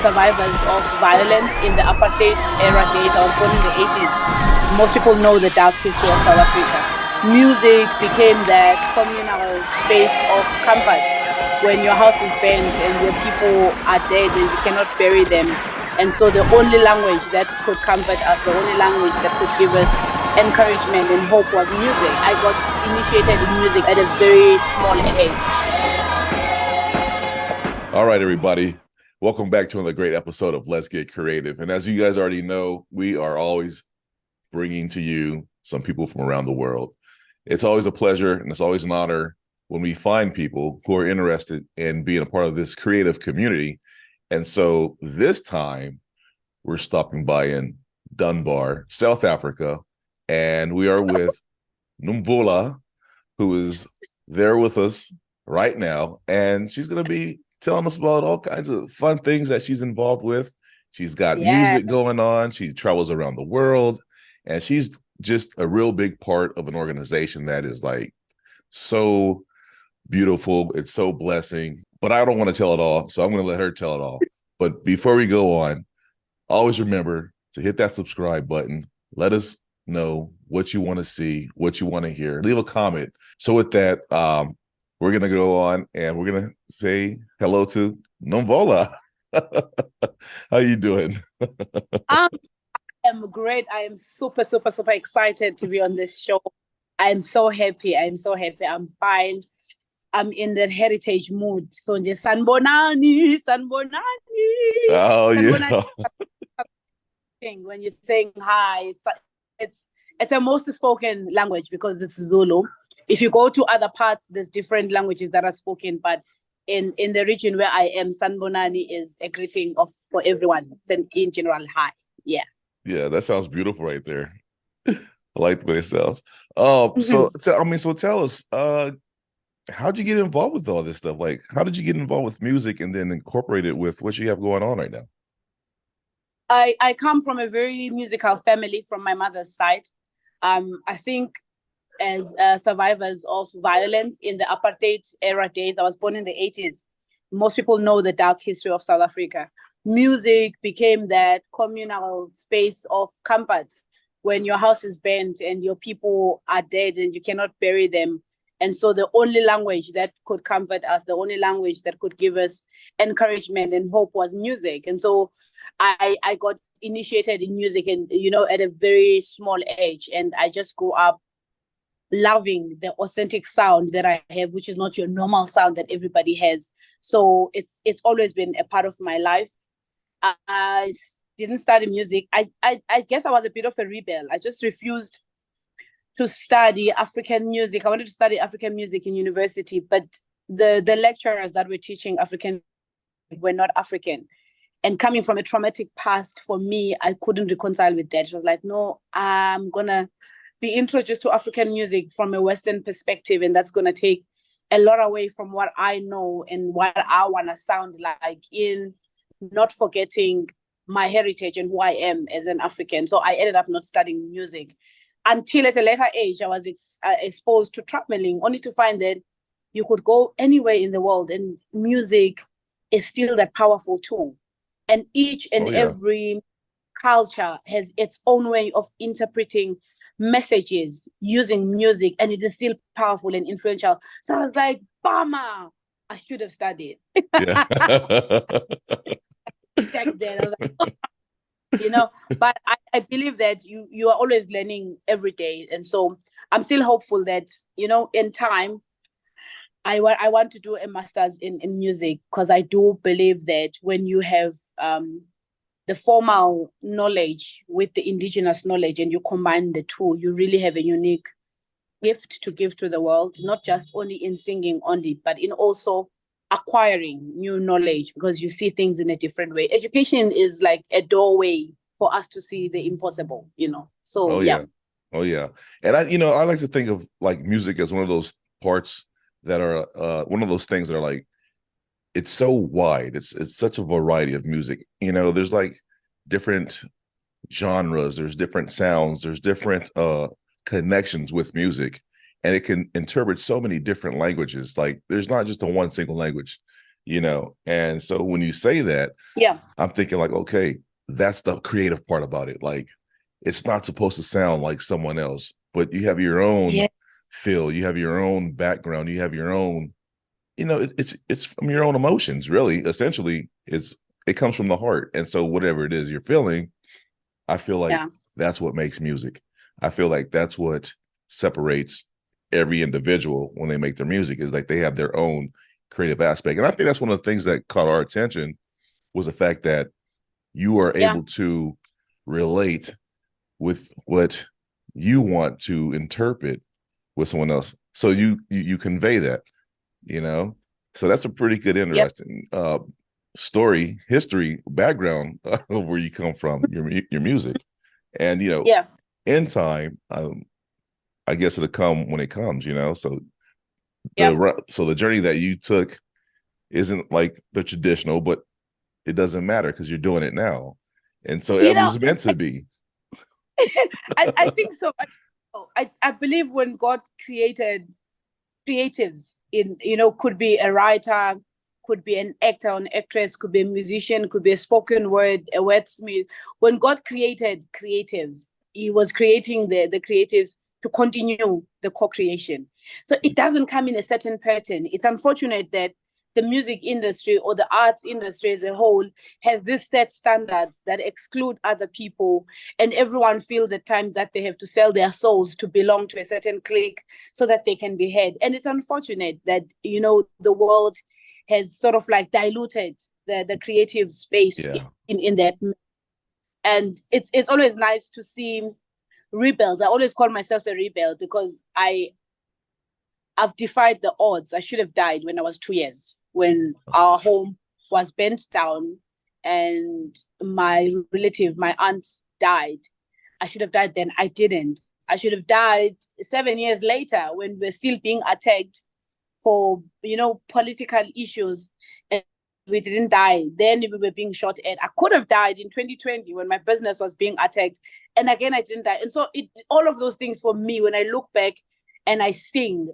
survivors of violence in the apartheid era days. I was born in the 80s. Most people know the dark history of South Africa. Music became that communal space of comfort when your house is burnt and your people are dead and you cannot bury them. And so the only language that could comfort us, the only language that could give us encouragement and hope was music. I got initiated in music at a very small age. All right, everybody. Welcome back to another great episode of Let's Get Creative. And as you guys already know, we are always bringing to you some people from around the world. It's always a pleasure and it's always an honor when we find people who are interested in being a part of this creative community. And so this time we're stopping by in Dunbar, South Africa, and we are with Nomvula, who is there with us right now. And she's going to be telling us about all kinds of fun things that she's involved with. She's got music going on. She travels around the world, and she's just a real big part of an organization that is like so beautiful. It's so blessing, but I don't want to tell it all. So I'm going to let her tell it all. But before we go on, always remember to hit that subscribe button. Let us know what you want to see, what you want to hear. Leave a comment. So with that, we're going to go on and we're going to say hello to Nomvula. How you doing? I am great. I am super excited to be on this show. I am so happy. I'm fine. I'm in that heritage mood. So just sanbonani. Oh, yeah. When you're saying hi, it's a most spoken language because it's Zulu. If you go to other parts, there's different languages that are spoken, but in the region where I am, Sanbonani is a greeting for everyone. It's in general hi. Yeah. Yeah, that sounds beautiful right there. I like the way it sounds. So tell us, how'd you get involved with all this stuff? Like, how did you get involved with music and then incorporate it with what you have going on right now? I come from a very musical family from my mother's side. I think as survivors of violence in the apartheid era days, I was born in the 80s. Most people know the dark history of South Africa. Music became that communal space of comfort when your house is burnt and your people are dead and you cannot bury them. And so the only language that could comfort us, the only language that could give us encouragement and hope was music. And so I got initiated in music and, at a very small age. And I just grew up loving the authentic sound that I have, which is not your normal sound that everybody has. So it's always been a part of my life. I didn't study music. I guess I was a bit of a rebel. I just refused to study African music. I wanted to study African music in university, but the lecturers that were teaching African were not African. And coming from a traumatic past, for me, I couldn't reconcile with that. It was like, no, I'm going to be introduced to African music from a Western perspective, and that's going to take a lot away from what I know and what I want to sound like, in not forgetting my heritage and who I am as an African. So I ended up not studying music until at a later age, I was exposed to traveling, only to find that you could go anywhere in the world and music is still that powerful tool. And each and every culture has its own way of interpreting messages using music, and it is still powerful and influential. So I was like, Bama, I should have studied. Yeah. Back then, I was like, but I believe that you are always learning every day. And so I'm still hopeful that, in time, I want to do a master's in music, because I do believe that when you have the formal knowledge with the indigenous knowledge and you combine the two, you really have a unique gift to give to the world, not just only in singing only, but in also acquiring new knowledge, because you see things in a different way. Education is like a doorway for us to see the impossible, So, yeah. Oh, yeah. And I like to think of like music as one of those parts that are one of those things that are like, it's so wide. It's such a variety of music. There's like different genres, there's different sounds, there's different connections with music, and it can interpret so many different languages. Like there's not just a one single language. And so when you say that, Yeah. I'm thinking like, okay, that's the creative part about it. Like, it's not supposed to sound like someone else, but you have your own Yeah. feel, you have your own background, you have your own, it's from your own emotions, really. Essentially, it comes from the heart. And so whatever it is you're feeling, I feel like Yeah. that's what makes music. I feel like that's what separates every individual when they make their music, is like they have their own creative aspect. And I think that's one of the things that caught our attention, was the fact that you are Yeah. able to relate with what you want to interpret with someone else. So you convey that, So that's a pretty good, Yep. interesting story, history, background of where you come from, your music. And Yeah. in time, I guess it'll come when it comes, So Yep. the journey that you took isn't like the traditional, but it doesn't matter because you're doing it now. And so You it know, was meant to be. I think so. I believe when God created creatives, could be a writer, could be an actor or an actress, could be a musician, could be a spoken word, a wordsmith. When God created creatives, he was creating the creatives to continue the co-creation. So it doesn't come in a certain pattern. It's unfortunate that the music industry or the arts industry as a whole has this set standards that exclude other people, and everyone feels at times that they have to sell their souls to belong to a certain clique so that they can be heard. And it's unfortunate that the world has sort of like diluted the creative space Yeah. in that. And it's always nice to see rebels. I always call myself a rebel because I've defied the odds. I should have died when I was 2 years, when our home was burnt down and my relative, my aunt, died. I should have died then. I didn't. I should have died 7 years later when we're still being attacked for, political issues. And we didn't die. Then we were being shot at. I could have died in 2020 when my business was being attacked. And again, I didn't die. And so all of those things for me, when I look back and I sing,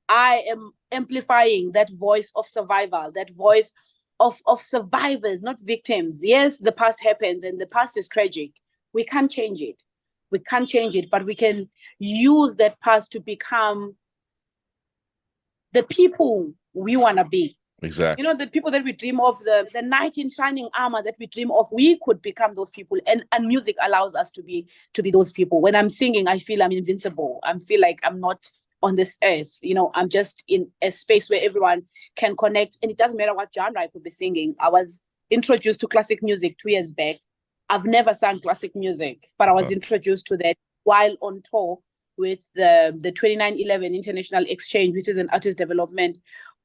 I am amplifying that voice of survival, that voice of survivors, not victims. Yes, the past happens and the past is tragic. We can't change it. We can't change it, but we can use that past to become the people we want to be. Exactly. The people that we dream of, the knight in shining armor that we dream of, we could become those people. And music allows us to be those people. When I'm singing, I feel I'm invincible. I feel like I'm not on this earth. I'm just in a space where everyone can connect. And it doesn't matter what genre I could be singing. I was introduced to classic music 2 years back. I've never sung classic music, but I was introduced to that while on tour with the 2911 International Exchange, which is an artist development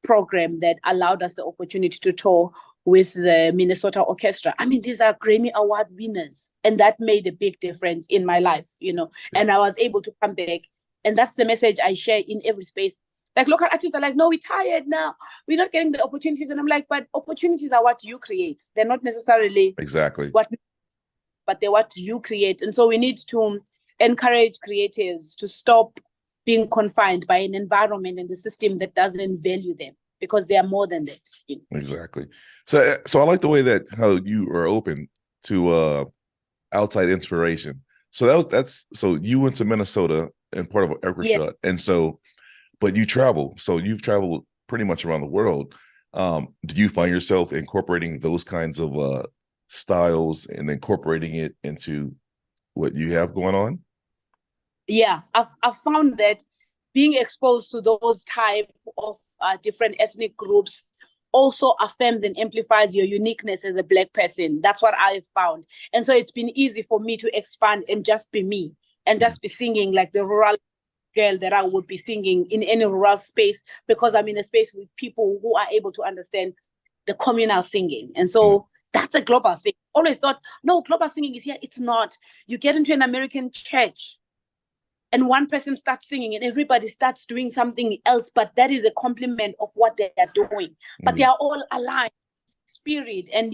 program that allowed us the opportunity to tour with the Minnesota Orchestra. I mean, these are Grammy Award winners, and that made a big difference in my life, and I was able to come back. And that's the message I share in every space. Like, local artists are like, no, we're tired now. We're not getting the opportunities. And I'm like, but opportunities are what you create. They're not necessarily exactly but they're what you create. And so we need to encourage creatives to stop being confined by an environment and the system that doesn't value them, because they are more than that. Exactly. So I like the way that how you are open to outside inspiration. So that's so you went to Minnesota and part of an orchestra, Yeah. and so but you travel. So you've traveled pretty much around the world. Do you find yourself incorporating those kinds of styles and incorporating it into what you have going on? Yeah, I've found that being exposed to those type of different ethnic groups also affirms and amplifies your uniqueness as a Black person. That's what I've found. And so it's been easy for me to expand and just be me and just be singing like the rural girl that I would be singing in any rural space, because I'm in a space with people who are able to understand the communal singing. And so that's a global thing. Always thought, no, global singing is here. It's not. You get into an American church and one person starts singing and everybody starts doing something else, but that is a complement of what they are doing. But they are all aligned, spirit, and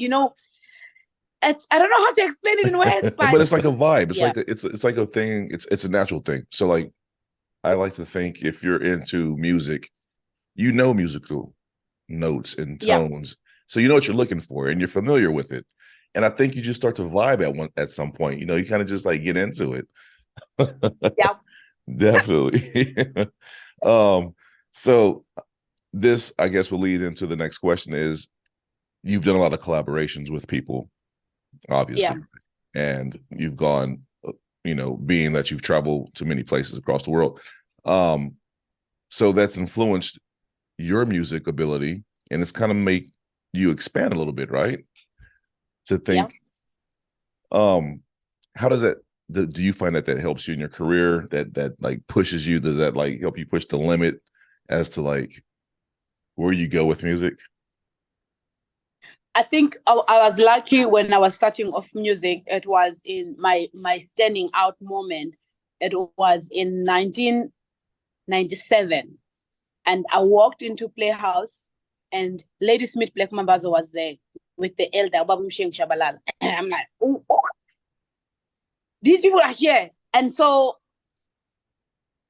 I don't know how to explain it in words, but it's like a vibe. It's yeah. like it's like a thing. It's a natural thing. So I like to think if you're into music, musical. notes and Yeah. tones. So you know what you're looking for and you're familiar with it. And I think you just start to vibe at some point. You know, you kind of just like get into it. Yeah. Definitely. So this, I guess, will lead into the next question is you've done a lot of collaborations with people, obviously, and you've gone, you know, being that you've traveled to many places across the world. So that's influenced your music ability and it's kind of make you expand a little bit, right? To think, how does that, do you find that helps you in your career, that like pushes you? Does that like help you push the limit as to like where you go with music? I think I was lucky when I was starting off music. It was in my standing out moment. It was in 1997. And I walked into Playhouse and Lady Smith Black Mambazo was there with the elder Babu Msheng Shabalala. And I'm like, oh, these people are here. And so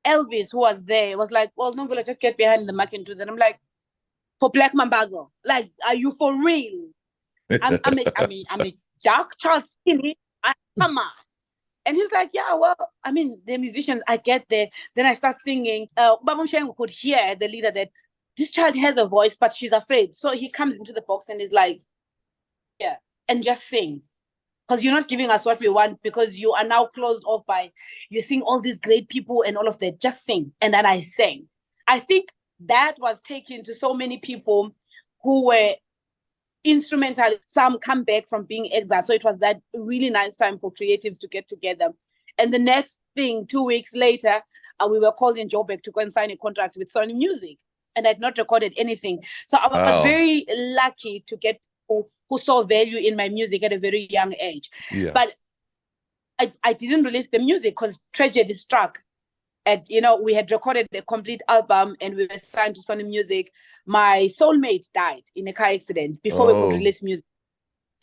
Elvis, who was there, was like, well, Nomvula, just get behind the mic and do that. I'm like, for Black Mambazo, like, are you for real? I'm a Jack Charles Kinney. Come on. And he's like, yeah, well, I mean, the musicians, I get there. Then I start singing. Babu Msheng could hear the leader that this child has a voice, but she's afraid. So he comes into the box and is like, yeah, and just sing. Because you're not giving us what we want, because you are now closed off by, you're seeing all these great people and all of that. Just sing. And then I sang. I think that was taken to so many people who were instrumental. Some come back from being exiled. So it was that really nice time for creatives to get together. And the next thing, 2 weeks later, we were called in Joburg to go and sign a contract with Sony Music. And I'd not recorded anything. So I was very lucky to get who saw value in my music at a very young age. Yes. But I didn't release the music because tragedy struck. And, you know, we had recorded a complete album and we were signed to Sony Music. My soulmate died in a car accident before we could release music.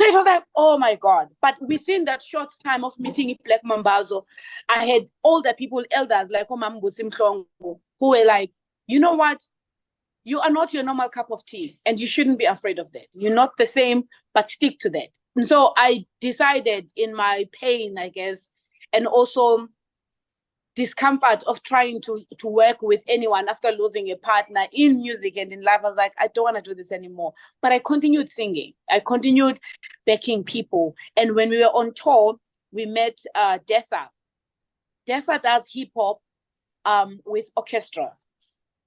So it was like, oh my God. But within that short time of meeting Black Mambazo, I had older people, elders like Omambu Simhlongo, who were like, you know what? You are not your normal cup of tea and you shouldn't be afraid of that. You're not the same, but stick to that. And so I decided in my pain, I guess, and also discomfort of trying to work with anyone after losing a partner in music and in life, I was like, I don't want to do this anymore. But I continued singing. I continued backing people. And when we were on tour, we met Dessa. Dessa does hip hop with orchestra.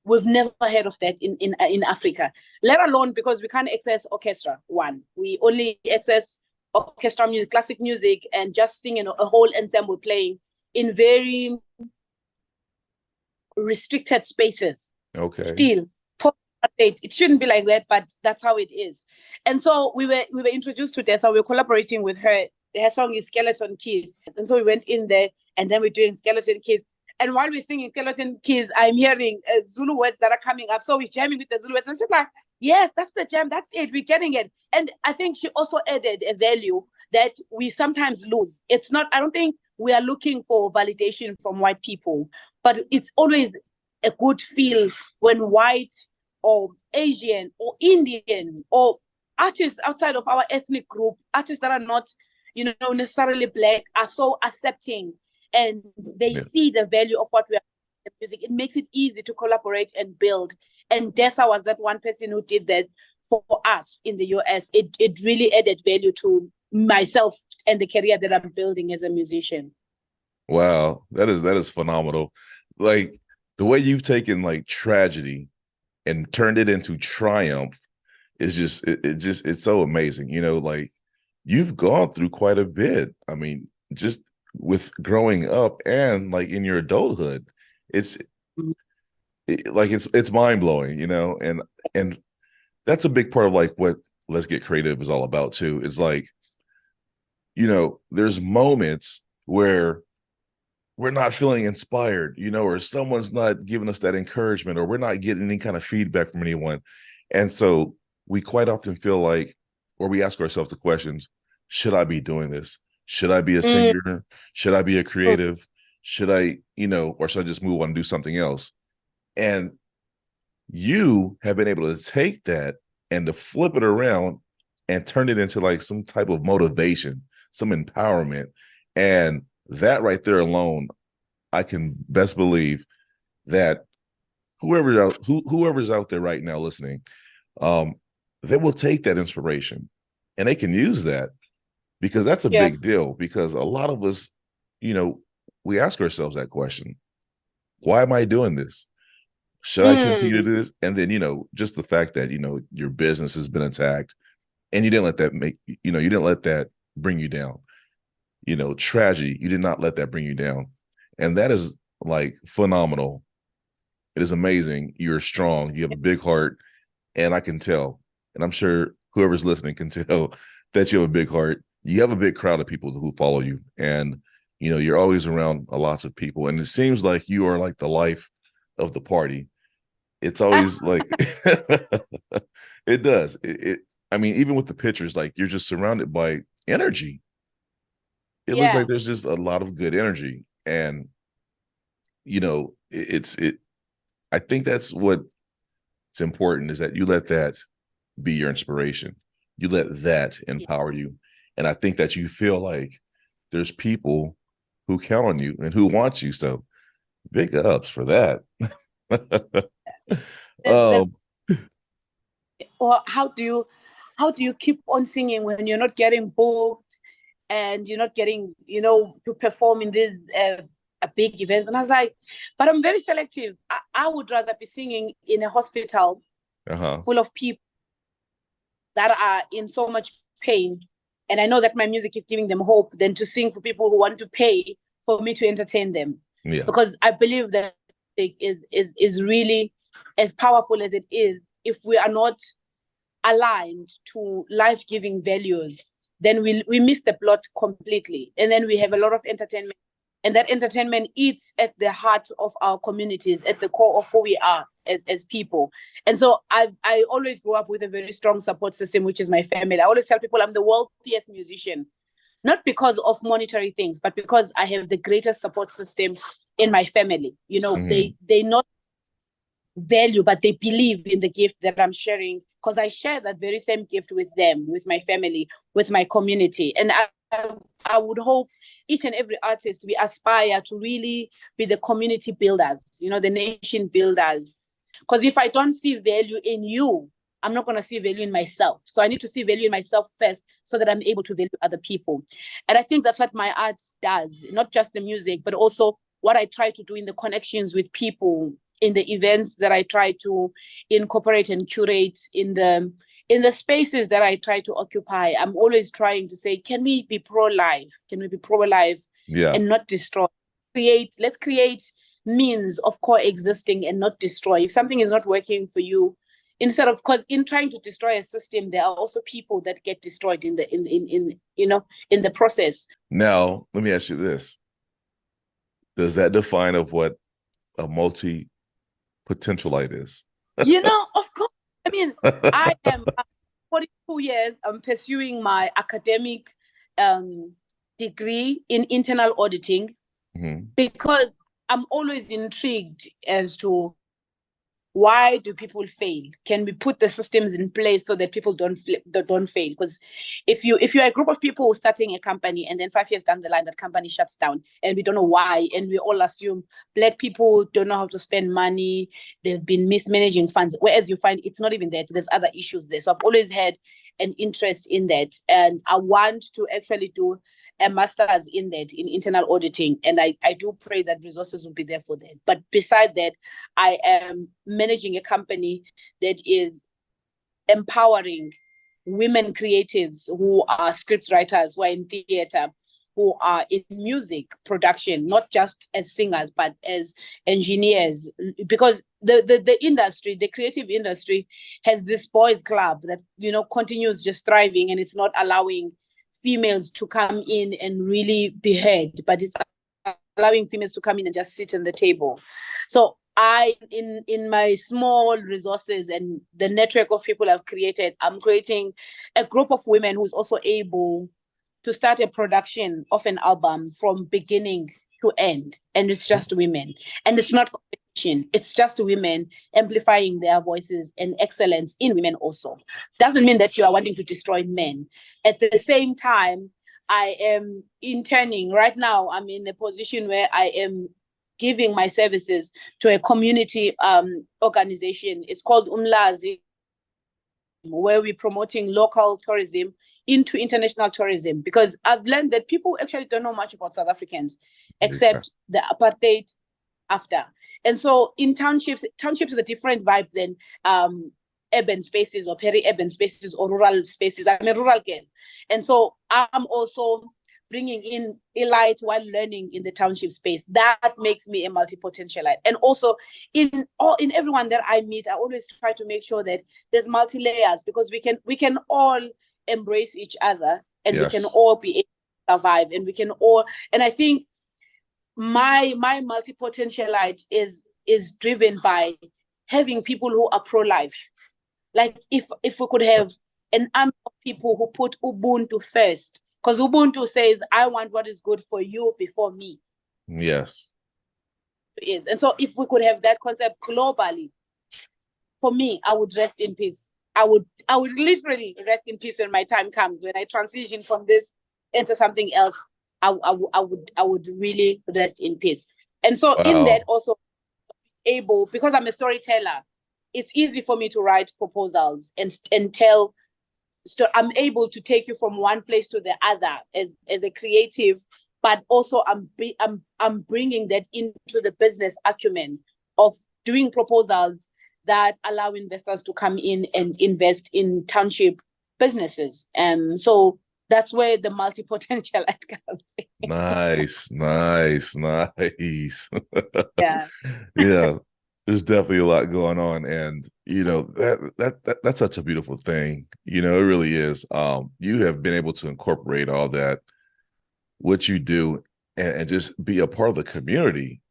We've never heard of that in Africa, let alone because we can't access orchestra. One, we only access orchestra music, classic music, and just singing a whole ensemble playing in very restricted spaces. Okay. Still, it shouldn't be like that, but that's how it is. And so we were introduced to Dessa. We were collaborating with her. Her song is Skeleton Keys. And so we went in there and then we're doing Skeleton Keys. And while we're singing Skeleton Keys, I'm hearing Zulu words that are coming up. So we're jamming with the Zulu words. And she's like, yes, that's the jam. That's it. We're getting it. And I think she also added a value that we sometimes lose. It's not, I don't think we are looking for validation from white people, but it's always a good feel when white or Asian or Indian or artists outside of our ethnic group, artists that are not, you know, necessarily Black, are so accepting and they see the value of what we are in music. It makes it easy to collaborate and build. And Dessa was that one person who did that for us in the US. It really added value to myself and the career that I'm building as a musician. Wow, that is phenomenal. Like the way you've taken like tragedy and turned it into triumph is just it's so amazing. You know, like you've gone through quite a bit. I mean, just with growing up and like in your adulthood, it's mind-blowing, you know, and that's a big part of like what Let's Get Creative is all about too. It's like, you know, there's moments where we're not feeling inspired, you know, or someone's not giving us that encouragement, or we're not getting any kind of feedback from anyone. And so we quite often feel like, or we ask ourselves the questions, should I be doing this? Should I be a singer? Should I be a creative? Should I, you know, or should I just move on and do something else? And you have been able to take that and to flip it around and turn it into like some type of motivation, some empowerment. And that right there alone, I can best believe that whoever's out there right now listening, um, they will take that inspiration and they can use that, because that's a Yeah. big deal. Because a lot of us, you know, we ask ourselves that question: why am I doing this? Should I continue to do this? And then, just the fact that, your business has been attacked and you didn't let that you didn't let that bring you down. Tragedy, you did not let that bring you down. And that is like phenomenal. It is amazing. You're strong. You have a big heart. And I can tell, and I'm sure whoever's listening can tell that you have a big heart. You have a big crowd of people who follow you. And, you're always around lots of people. And it seems like you are like the life of the party. It's always like, it does. I mean, even with the pictures, like you're just surrounded by energy. It looks like there's just a lot of good energy. And, I think that's what's important, is that you let that be your inspiration. You let that empower you. And I think that you feel like there's people who count on you and who want you. So big ups for that. Or how do you keep on singing when you're not getting booked and you're not getting, to perform in these big events? And I was like, but I'm very selective. I would rather be singing in a hospital full of people that are in so much pain, and I know that my music is giving them hope, than to sing for people who want to pay for me to entertain them. Yeah. Because I believe that it is really as powerful as it is. If we are not aligned to life-giving values, then we miss the plot completely. And then we have a lot of entertainment, and that entertainment eats at the heart of our communities, at the core of who we are as people. And so I always grew up with a very strong support system, which is my family. I always tell people I'm the wealthiest musician, not because of monetary things, but because I have the greatest support system in my family. They not value, but they believe in the gift that I'm sharing, because I share that very same gift with them, with my family, with my community. And I would hope each and every artist, we aspire to really be the community builders, the nation builders. Because if I don't see value in you, I'm not going to see value in myself. So I need to see value in myself first, so that I'm able to value other people. And I think that's what my art does, not just the music, but also what I try to do in the connections with people, in the events that I try to incorporate and curate, in the spaces that I try to occupy. I'm always trying to say, can we be pro-life? Can we be pro-life and not destroy? Let's create means of coexisting and not destroy. If something is not working for you, because in trying to destroy a system, there are also people that get destroyed in the process. Now, let me ask you this. Does that define of what a multi-potentialite is? Of course. I mean, I am 42 years. I'm pursuing my academic degree in internal auditing, because I'm always intrigued as to, why do people fail? Can we put the systems in place so that people don't fail? Because if you're a group of people starting a company, and then 5 years down the line that company shuts down, and we don't know why, and we all assume Black people don't know how to spend money, they've been mismanaging funds, whereas you find it's not even that, there's other issues there. So I've always had an interest in that, and I want to actually do a master's in that, in internal auditing. And I do pray that resources will be there for that. But beside that, I am managing a company that is empowering women creatives who are script writers, who are in theater, who are in music production, not just as singers, but as engineers. Because the industry, the creative industry, has this boys club that, continues just thriving, and it's not allowing females to come in and really be heard, but it's allowing females to come in and just sit at the table. So in my small resources and the network of people I've created, I'm creating a group of women who's also able to start a production of an album from beginning to end. And it's just women. And it's not It's just women amplifying their voices and excellence in women also. Doesn't mean that you are wanting to destroy men. At the same time, I am interning right now. I'm in a position where I am giving my services to a community organization. It's called Umlazi, where we're promoting local tourism into international tourism, because I've learned that people actually don't know much about South Africans except the apartheid after. And so in townships is a different vibe than urban spaces or peri-urban spaces or rural spaces. I'm a rural girl. And so I'm also bringing in elite while learning in the township space. That makes me a multi-potentialite. And also in everyone that I meet, I always try to make sure that there's multi-layers, because we can all embrace each other, and we can all be able to survive, and we can all, and I think my multi-potentialite is driven by having people who are pro-life. Like if we could have an army of people who put Ubuntu first, because Ubuntu says, I want what is good for you before me. Yes. Is. And so if we could have that concept globally, for me, I would rest in peace. I would literally rest in peace when my time comes, when I transition from this into something else. I would really rest in peace. And so in that also able, because I'm a storyteller, it's easy for me to write proposals and tell. I'm able to take you from one place to the other as a creative, but also I'm bringing that into the business acumen of doing proposals that allow investors to come in and invest in township businesses. So that's where the multi-potentialite comes in. Nice. Yeah. Yeah. There's definitely a lot going on. And that's such a beautiful thing. It really is. You have been able to incorporate all that, what you do, and just be a part of the community,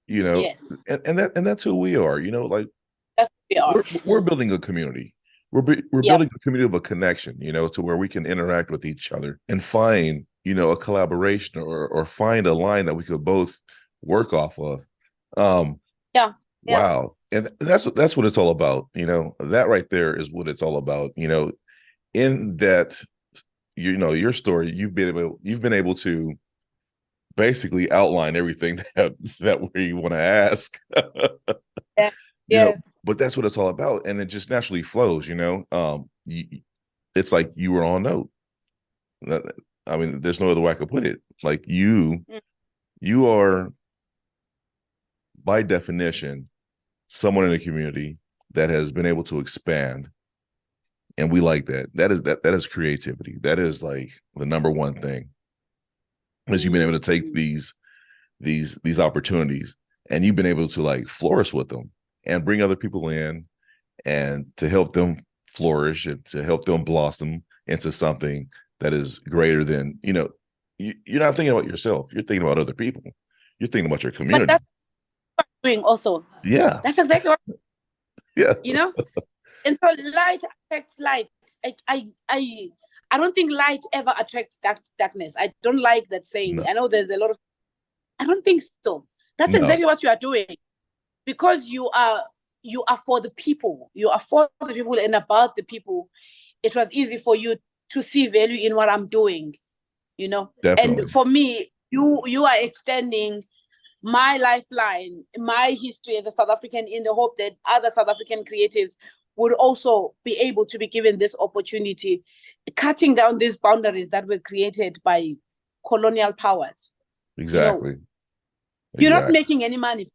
Yes. and that's who we are, like that's who we are. We're building a community. We're building a community of a connection, to where we can interact with each other and find, a collaboration or find a line that we could both work off of. Wow. And that's what it's all about. That right there is what it's all about. In that, your story, you've been able to basically outline everything that we want to ask. But that's what it's all about. And it just naturally flows, it's like you were on note. I mean, there's no other way I could put it. Like you are, by definition, someone in the community that has been able to expand, and we like that. That is creativity. That is like the number one thing, is you've been able to take these opportunities, and you've been able to like flourish with them and bring other people in, and to help them flourish and to help them blossom into something that is greater than, you're not thinking about yourself. You're thinking about other people. You're thinking about your community. But that's what I'm doing also. Yeah. That's exactly what yeah. And so light attracts light. I don't think light ever attracts darkness. I don't like that saying. No. I know there's a lot of, I don't think so. That's exactly what you are doing. Because you are for the people. You are for the people and about the people. It was easy for you to see value in what I'm doing, Definitely. And for me, you are extending my lifeline, my history as a South African, in the hope that other South African creatives would also be able to be given this opportunity, cutting down these boundaries that were created by colonial powers. Exactly. You're not making any money.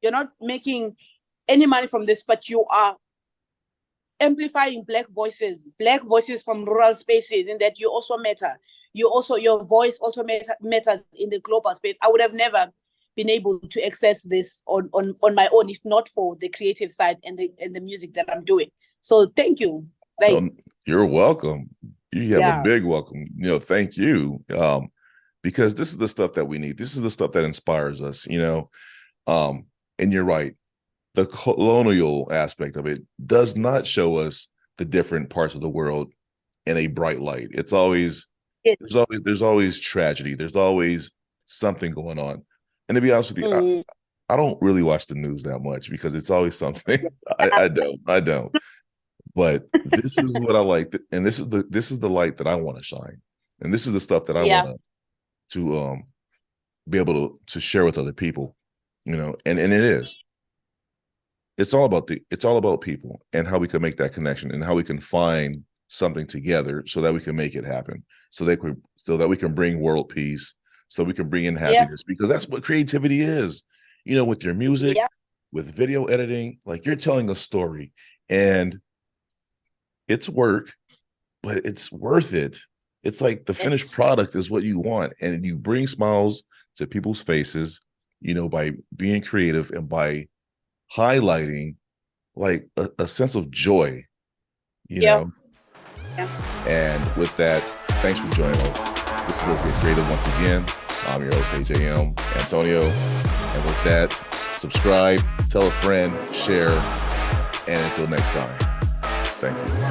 You're not making any money from this, but you are amplifying Black voices from rural spaces, in that you also matter. Your voice also matters in the global space. I would have never been able to access this on my own if not for the creative side and the music that I'm doing. So thank you. You're welcome. You have a big welcome. Thank you. Because this is the stuff that we need. This is the stuff that inspires us, and you're right. The colonial aspect of it does not show us the different parts of the world in a bright light. It's always, there's always tragedy. There's always something going on. And to be honest with you, I don't really watch the news that much because it's always something. I don't. But this is what I like, and this is the light that I want to shine, and this is the stuff that I Yeah. want to be able to share with other people, and it is. It's all about people and how we can make that connection and how we can find something together so that we can make it happen, so that we can bring world peace, so we can bring in happiness, because that's what creativity is. With your music, with video editing, like you're telling a story, and it's work, but it's worth it. It's like the finished product is what you want, and you bring smiles to people's faces, by being creative and by highlighting like a sense of joy, Yeah. And with that, thanks for joining us. This is Let's Get Creative once again. I'm your host, AJM Antonio. And with that, subscribe, tell a friend, share, and until next time, thank you.